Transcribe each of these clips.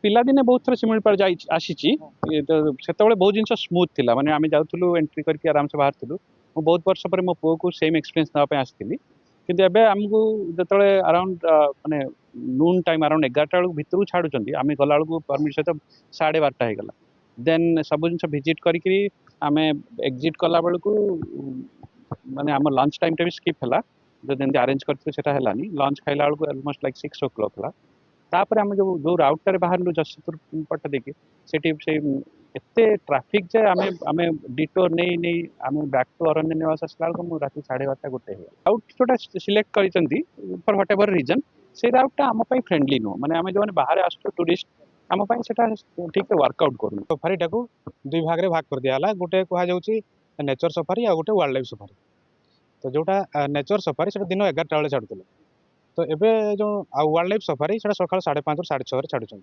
पिलादिने बहुत थर शिमिलीपाल आसी से बहुत जिन स्मूथ थिला माने आम जाऊँ एंट्री करके आराम से बाहर थिलु बहुत वर्ष पर मो पुओ को सेम एक्सपीरियंस नापे आसती किंतु एबे आमको जो अराउंड माने नून टाइम अराउंड 11टा बेलू भितर छाड़ुंट आम गला परमिट सहित 12:30 हो गला देन सब जिन भिजिट करी आम एग्जिट कला बेलू माने आम लंच टाइम भी स्किप है जो जमी अरेंज करते लंच खाइला बेलू अलमोस्ट लाइक 6 o'clock है तापर आम जो राउटारे बाहर जशपुर पट देखिए से एते ट्राफिक जे आमे आमे डिटोर नहीं नहीं आमे बैक टू अरण्य निवास आसला रात 12:30 गोटे राउट जोटा सिलेक्ट कर फॉर व्हाट एवर रीजन से राउटा आम फ्रेंडली नुह माने आमे जो बाहर आसु टूरिस्ट आम सेटा ठीक से वर्कआउट करूँ सफारी टाक दुई भाग में भाग कर दिया गोटे कहुच्छी नेचर सफारी आ गोटे वाइल्ड लाइफ सफारी तो जोटा नेचर सफारी से दिन 11टा बेले छाड़ुले तो एबे जो वाइल्ड लाइफ सफारी से सका 5:30 6:30 छाड़ुं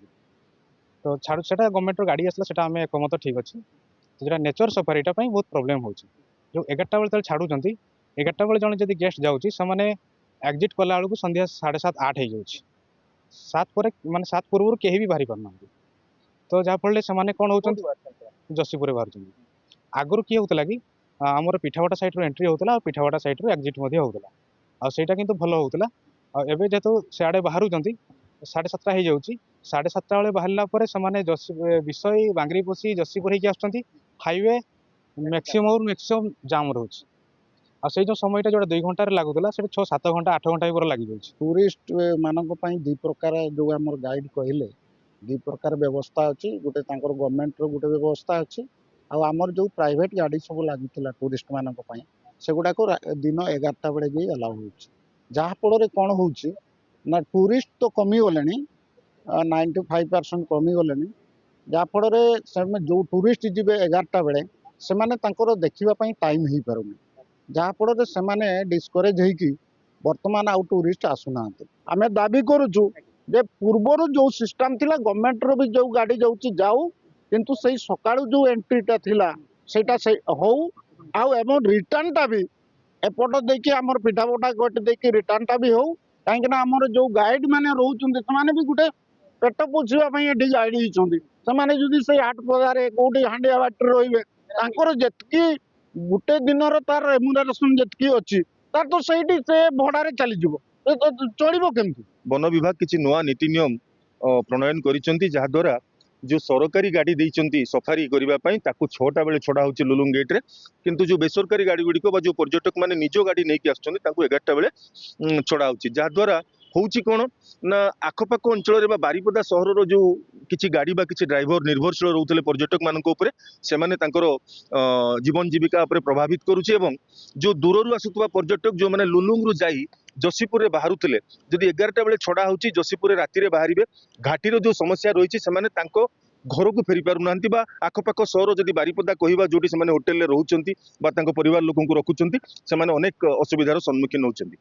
तो छाड़ू से गवर्नमेंट गाड़ी आसला से आम एकमत ठीक अच्छे तो जो नेचर सफारीटा बहुत प्रोब्लेम हो जो 11टा बेले छाड़ुं 11टा बेले जन जब गेस्ट जाऊँगी से एक्जिट कला बेलू संध्या 7:30 8 हो जाऊँगी 7 पर माने 7 पूर्व कहीं भी बाहरी पारना तो जहाँफल से कौन हो जशीपुर बाहर आगुरी किए होता कि आमर पिठावाटा साइड एंट्री होता और पिठावाटा साइड एक्जिट होता आईटा कि भल होता एवं जेहेतु सियाड़े बाहर 7:30 हो जाऊँगी 7:30 बेले बाहर से विषय बांगरी पोसी जशीपुर होकर हाईवे मैक्सिमम जाम रोचे आ जो समयटा जो 2 घंटे लगुला 6-7 घंटा 8 घंटा भी लगी जाए टूरिस्ट मानक दु प्रकार जो आम गाइड कहले दु प्रकार व्यवस्था अच्छी गोटे गवर्नमेंट गोटे व्यवस्था अच्छी आमर जो प्राइवेट गाड़ी सब लगी टूरिस्ट मानक से गुड़ाक दिन 11टा बेले भी अलाउ हो जहाँफल कौन हो टूरिस्ट तो कमी गले 95% कमी गले जहाँफल जो टूरिस्ट जी 11टा बेले से देखापी टाइम हो पार जहाँफल से डिस्करेज होगी बर्तमान आउ टूरिस्ट आसुना आम दाबी करुचु जे पूर्वर जो सिस्टम थिला गवर्नमेंट रो भी जो गाड़ी जाऊँगी जाऊ किंतु से सकाळु जो एंट्रीटा थिला सेटा से हो आउ एवं रिटर्नटा भी एपट देखिए आमर पिठापटा गट देखिए रिटर्नटा भी हो कहीं आमर जो गाइड माने रोचंते से भी गोटे पेट पोषापी ये गाइड होती से हाट पदारे कौटी हांडिया बाटर रे जितकी गोटे दिन तार रेमुनेरेशन जितकी अच्छी तार तो सही से भड़ारे चलीज चलो केमती वन विभाग किसी नुआ नीति नियम प्रणयन करिसेंती जहा द्वारा जो सरकारी गाड़ी देइचंती सफारी करने 6टा बेले छड़ा हो लुलुंग गेट रे किंतु जो बेसरकारी गाड़ी गुड़िक जो पर्यटक मैंने निज गाड़ी नहीं आसुँच 11टा बेले छड़ा हो जहा द्वारा होची कौन ना आखपाख अंचल बारिपदा सहर जो किसी गाड़ी बा किसी ड्राइवर निर्भरशील रोते पर्यटक मानक से जीवन जीविका प्रभावित करुचे एवं जो दूर आसुवा पर्यटक जो मैंने लुलुंग जाई जशीपुर में बाहरुले जदि 11टा बेले छड़ा हो जशीपुर राति बाहर घाटीर जो समस्या रही है घर को फेरी पार ना आखपाख सहर जदि बारिपदा कहवा जो होटेल रोच परिवार लोक रखुच्च से अनेक असुविधार सम्मुखीन होती।